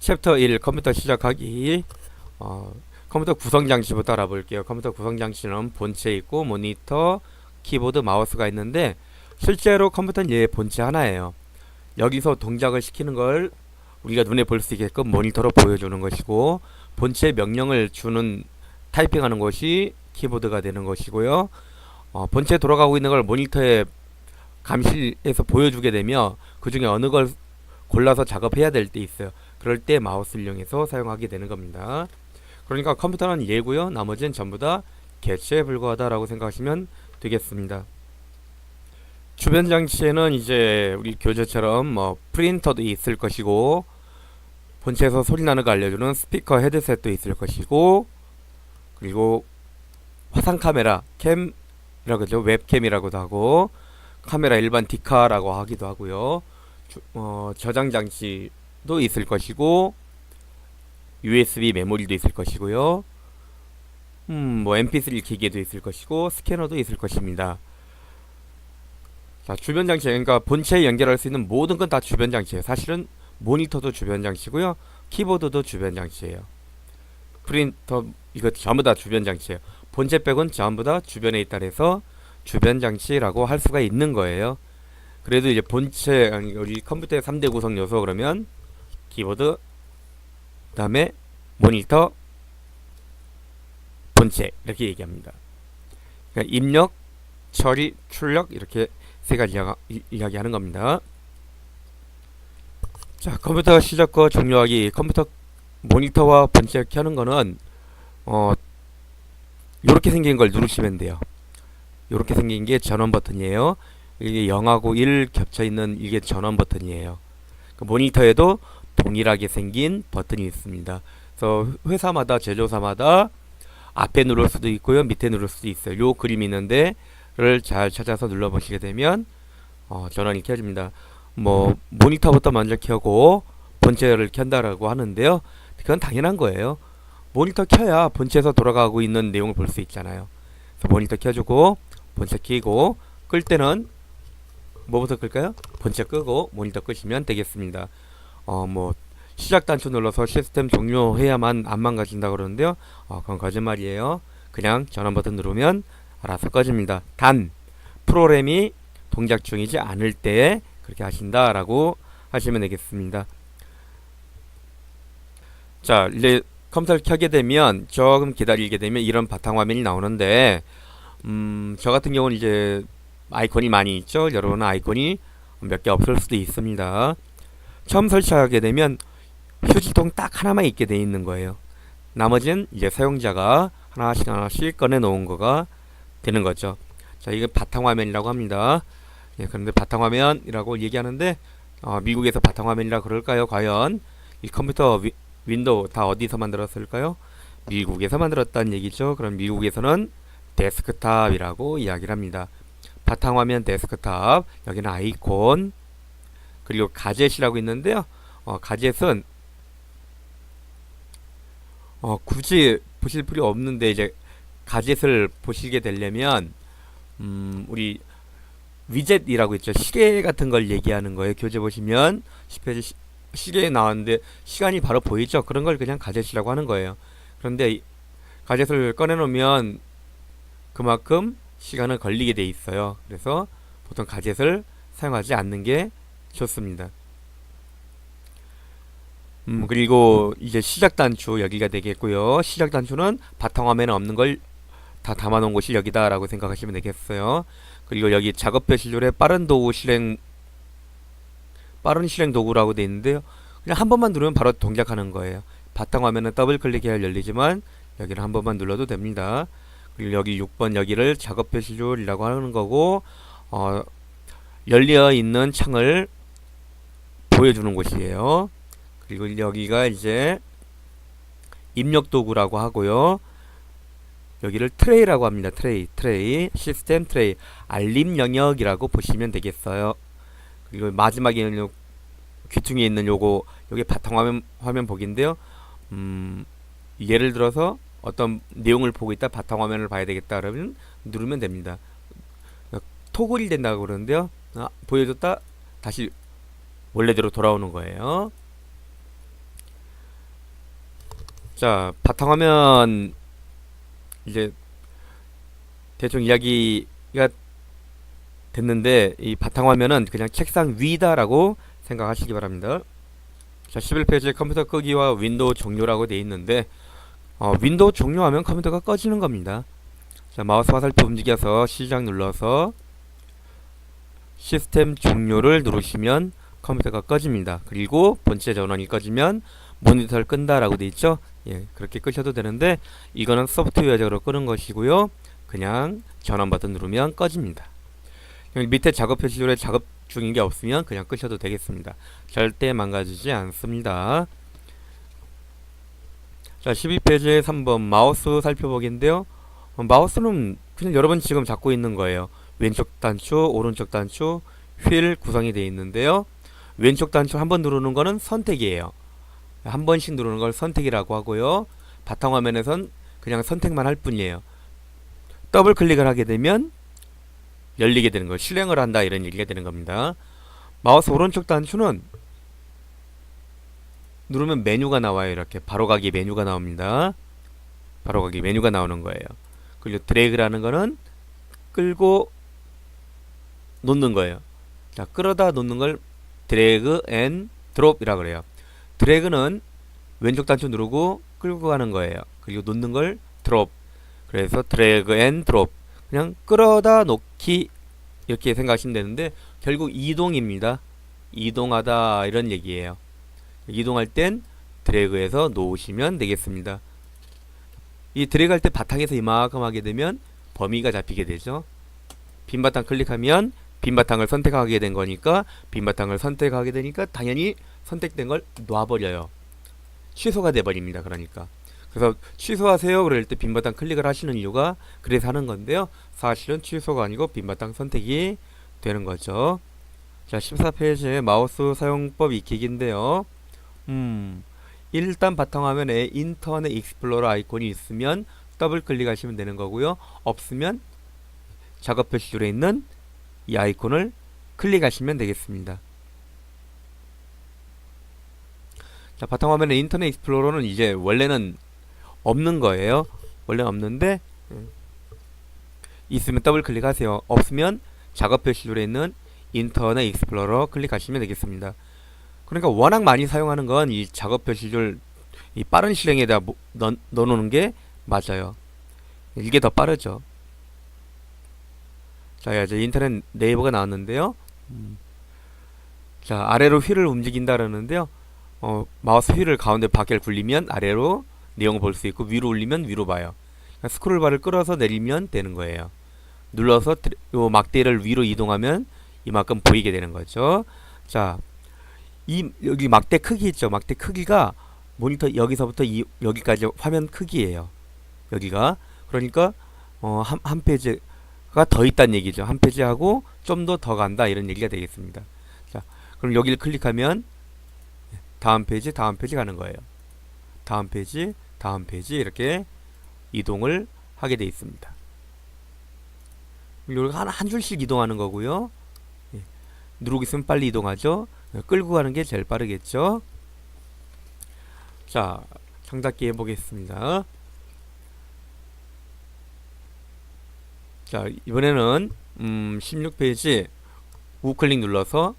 챕터 1 컴퓨터 시작하기. 컴퓨터 구성 장치부터 알아볼게요. 컴퓨터 구성 장치는 본체 있고 모니터, 키보드, 마우스가 있는데 실제로 컴퓨터는 얘 본체 하나예요. 여기서 동작을 시키는 걸 우리가 눈에 볼 수 있게끔 모니터로 보여주는 것이고, 본체 명령을 주는 타이핑하는 것이 키보드가 되는 것이고요. 본체 돌아가고 있는 걸 모니터에 감시해서 보여주게 되며 그 중에 어느 걸 골라서 작업해야 될 때 있어요. 그럴 때 마우스를 이용해서 사용하게 되는 겁니다. 그러니까 컴퓨터는 얘고요. 나머지는 전부 다 개체에 불과하다라고 생각하시면 되겠습니다. 주변 장치에는 이제 우리 교재처럼 프린터도 있을 것이고, 본체에서 소리 나는 거 알려주는 스피커 헤드셋도 있을 것이고, 그리고 화상 카메라, 캠이라고 하죠. 웹캠이라고도 하고, 카메라 일반 디카라고 하기도 하고요. 저장 장치도 있을 것이고, USB 메모리도 있을 것이고요. MP3 기계도 있을 것이고, 스캐너도 있을 것입니다. 자, 주변 장치, 그러니까 본체에 연결할 수 있는 모든 건 다 주변 장치예요. 사실은 모니터도 주변 장치고요. 키보드도 주변 장치예요. 프린터, 이거 전부 다 주변 장치예요. 본체 백은 전부 다 주변에 있다 해서 주변 장치라고 할 수가 있는 거예요. 그래도 이제 본체, 우리 컴퓨터의 3대 구성 요소 그러면 키보드, 그 다음에 모니터, 본체 이렇게 얘기합니다. 그러니까 입력, 처리, 출력 이렇게 세 가지 이야기하는 겁니다. 자, 컴퓨터 시작과 종료하기. 컴퓨터 모니터와 본체 켜는 거는 요렇게 생긴 걸 누르시면 돼요. 요렇게 생긴 게 전원 버튼이에요. 이게 0하고 1 겹쳐 있는 이게 전원 버튼이에요. 그 모니터에도 동일하게 생긴 버튼이 있습니다. 그래서 회사마다 제조사마다 앞에 누를 수도 있고요, 밑에 누를 수도 있어요. 요 그림이 있는데 를 잘 찾아서 눌러 보시게 되면 전원이 켜집니다. 모니터부터 먼저 켜고 본체를 켠다라고 하는데요. 그건 당연한 거예요. 모니터 켜야 본체에서 돌아가고 있는 내용을 볼 수 있잖아요. 그래서 모니터 켜주고 본체 켜고, 끌 때는 뭐부터 끌까요? 본체 끄고 모니터 끄시면 되겠습니다. 시작 단추 눌러서 시스템 종료해야만 안 망가진다 그러는데요. 그건 거짓말이에요. 그냥 전원 버튼 누르면 알아서 꺼집니다. 단 프로그램이 동작 중이지 않을 때 그렇게 하신다라고 하시면 되겠습니다. 자, 이제 컴퓨터를 켜게 되면 조금 기다리게 되면 이런 바탕화면이 나오는데, 저 같은 경우는 이제 아이콘이 많이 있죠. 여러분은 아이콘이 몇 개 없을 수도 있습니다. 처음 설치하게 되면 휴지통 딱 하나만 있게 돼 있는 거예요. 나머지는 이제 사용자가 하나씩 꺼내 놓은 거가 되는 거죠. 자, 이게 바탕화면이라고 합니다. 예, 그런데 바탕화면이라고 얘기하는데 미국에서 바탕화면이라 그럴까요? 과연 이 컴퓨터 윈도우 다 어디서 만들었을까요? 미국에서 만들었다는 얘기죠. 그럼 미국에서는 데스크탑이라고 이야기를 합니다. 바탕화면 데스크탑, 여기는 아이콘, 그리고 가젯이라고 있는데요. 가젯은 굳이 보실 필요 없는데, 이제 가젯을 보시게 되려면 우리 위젯이라고 있죠. 시계 같은 걸 얘기하는 거예요. 교재 보시면 10페이지 시계에 나왔는데 시간이 바로 보이죠. 그런 걸 그냥 가젯이라고 하는 거예요. 그런데 가젯을 꺼내 놓으면 그만큼 시간은 걸리게 돼 있어요. 그래서 보통 가젯을 사용하지 않는 게 좋습니다. 그리고 이제 시작 단추 여기가 되겠고요. 시작 단추는 바탕화면에 없는 걸 다 담아놓은 곳이 여기다라고 생각하시면 되겠어요. 그리고 여기 작업 표시줄에 빠른 실행 도구라고 되어 있는데요. 그냥 한 번만 누르면 바로 동작하는 거예요. 바탕화면은 더블 클릭해야 열리지만 여기를 한 번만 눌러도 됩니다. 그리고 여기 6번 여기를 작업 표시줄이라고 하는 거고, 열려 있는 창을 보여주는 곳이에요. 그리고 여기가 이제 입력 도구라고 하고요. 여기를 트레이라고 합니다. 트레이, 시스템 트레이, 알림 영역이라고 보시면 되겠어요. 그리고 마지막에는 귀퉁이에 있는 요게 바탕화면 보기인데요. 예를 들어서 어떤 내용을 보고 있다, 바탕화면을 봐야 되겠다 그러면 누르면 됩니다. 토글이 된다고 그러는데요. 보여줬다 다시 원래대로 돌아오는 거예요. 자, 바탕화면 이제 대충 이야기가 됐는데 이 바탕화면은 그냥 책상 위다라고 생각하시기 바랍니다. 자, 11페이지에 컴퓨터 끄기와 윈도우 종료라고 되어 있는데 윈도우 종료하면 컴퓨터가 꺼지는 겁니다. 자, 마우스 화살표 움직여서 시작 눌러서 시스템 종료를 누르시면 컴퓨터가 꺼집니다. 그리고 본체 전원이 꺼지면 모니터를 끈다 라고 되어 있죠. 예, 그렇게 끄셔도 되는데 이거는 소프트웨어적으로 끄는 것이고요. 그냥 전원 버튼 누르면 꺼집니다. 여기 밑에 작업 표시줄에 작업 중인 게 없으면 그냥 끄셔도 되겠습니다. 절대 망가지지 않습니다. 자, 12페이지 3번 마우스 살펴보기인데요. 마우스는 그냥 여러분 지금 잡고 있는 거예요. 왼쪽 단추, 오른쪽 단추, 휠 구성이 되어 있는데요. 왼쪽 단추 한 번 누르는 거는 선택이에요. 한 번씩 누르는 걸 선택이라고 하고요. 바탕화면에선 그냥 선택만 할 뿐이에요. 더블 클릭을 하게 되면 열리게 되는 거예요. 실행을 한다 이런 얘기가 되는 겁니다. 마우스 오른쪽 단추는 누르면 메뉴가 나와요. 이렇게 바로가기 메뉴가 나옵니다. 바로가기 메뉴가 나오는 거예요. 그리고 드래그라는 거는 끌고 놓는 거예요. 자, 끌어다 놓는 걸 드래그 앤 드롭이라고 그래요. 드래그는 왼쪽 단추 누르고 끌고 가는 거예요. 그리고 놓는 걸 드롭. 그래서 드래그 앤 드롭. 그냥 끌어다 놓기 이렇게 생각하시면 되는데 결국 이동입니다. 이동하다 이런 얘기예요. 이동할 땐 드래그해서 놓으시면 되겠습니다. 이 드래그 할 때 바탕에서 이만큼 하게 되면 범위가 잡히게 되죠. 빈 바탕 클릭하면 빈 바탕을 선택하게 된 거니까 빈 바탕을 선택하게 되니까 당연히 선택된 걸 놔버려요. 취소가 돼버립니다. 그러니까 그래서 취소하세요 그럴 때 빈 바탕 클릭을 하시는 이유가 그래서 하는 건데요. 사실은 취소가 아니고 빈 바탕 선택이 되는 거죠. 자, 14페이지에 마우스 사용법 익히기인데요. 일단 바탕화면에 인터넷 익스플로러 아이콘이 있으면 더블 클릭하시면 되는 거고요. 없으면 작업 표시줄에 있는 이 아이콘을 클릭하시면 되겠습니다. 자, 바탕화면에 인터넷 익스플로러는 이제 원래는 없는 거예요. 원래는 없는데 있으면 더블 클릭하세요. 없으면 작업 표시줄에 있는 인터넷 익스플로러 클릭하시면 되겠습니다. 그러니까 워낙 많이 사용하는 건 이 작업 표시줄 이 빠른 실행에다 넣어놓는 게 맞아요. 이게 더 빠르죠. 자, 이제 인터넷 네이버가 나왔는데요. 자, 아래로 휠을 움직인다 그러는데요. 마우스 휠을 가운데 밖을 굴리면 아래로 내용을 볼 수 있고 위로 올리면 위로 봐요. 그러니까 스크롤바를 끌어서 내리면 되는 거예요. 눌러서 요 막대를 위로 이동하면 이만큼 보이게 되는 거죠. 자, 여기 막대 크기 있죠. 막대 크기가 모니터 여기서부터 여기까지 화면 크기예요. 여기가 그러니까 한 페이지가 더 있다는 얘기죠. 한 페이지하고 좀 더 간다 이런 얘기가 되겠습니다. 자, 그럼 여기를 클릭하면 다음 페이지 가는 거예요. 다음 페이지 이렇게 이동을 하게 되어 있습니다. 이렇게 한 줄씩 이동하는 거고요. 누르고 있으면 빨리 이동하죠. 끌고 가는 게 제일 빠르겠죠. 자, 창닫기 해보겠습니다. 자, 이번에는 16페이지 우클릭 눌러서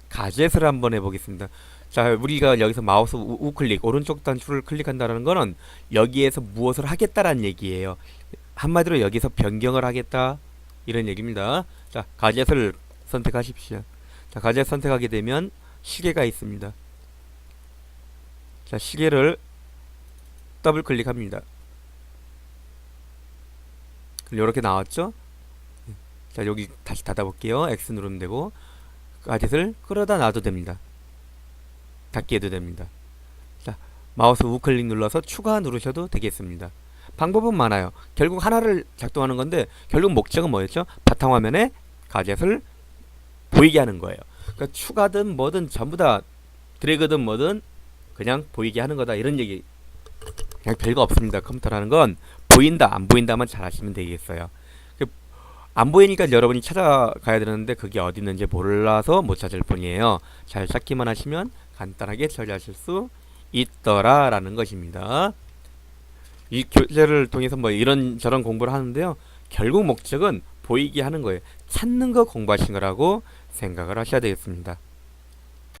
가젯을 한번 해보겠습니다. 자, 우리가 여기서 마우스 우클릭 오른쪽 단추를 클릭한다는 거는 여기에서 무엇을 하겠다라는 얘기예요. 한마디로 여기서 변경을 하겠다 이런 얘기입니다. 자, 가젯을 선택하십시오. 자, 가젯 선택하게 되면 시계가 있습니다. 자, 시계를 더블 클릭합니다. 이렇게 나왔죠? 자, 여기 다시 닫아볼게요. X 누르면 되고 가젯을 끌어다 놔도 됩니다. 닫기 해도 됩니다. 자, 마우스 우클릭 눌러서 추가 누르셔도 되겠습니다. 방법은 많아요. 결국 하나를 작동하는 건데 결국 목적은 뭐였죠? 바탕화면에 가젯을 보이게 하는 거예요. 그러니까 추가든 뭐든 전부 다 드래그든 뭐든 그냥 보이게 하는 거다 이런 얘기. 그냥 별거 없습니다. 컴퓨터라는 건 보인다 안 보인다만 잘 하시면 되겠어요. 안 보이니까 여러분이 찾아가야 되는데 그게 어디 있는지 몰라서 못 찾을 뿐이에요. 잘 찾기만 하시면 간단하게 처리하실 수 있더라 라는 것입니다. 이 교재를 통해서 뭐 이런 저런 공부를 하는데요. 결국 목적은 보이게 하는 거예요. 찾는 거 공부하신 거라고 생각을 하셔야 되겠습니다.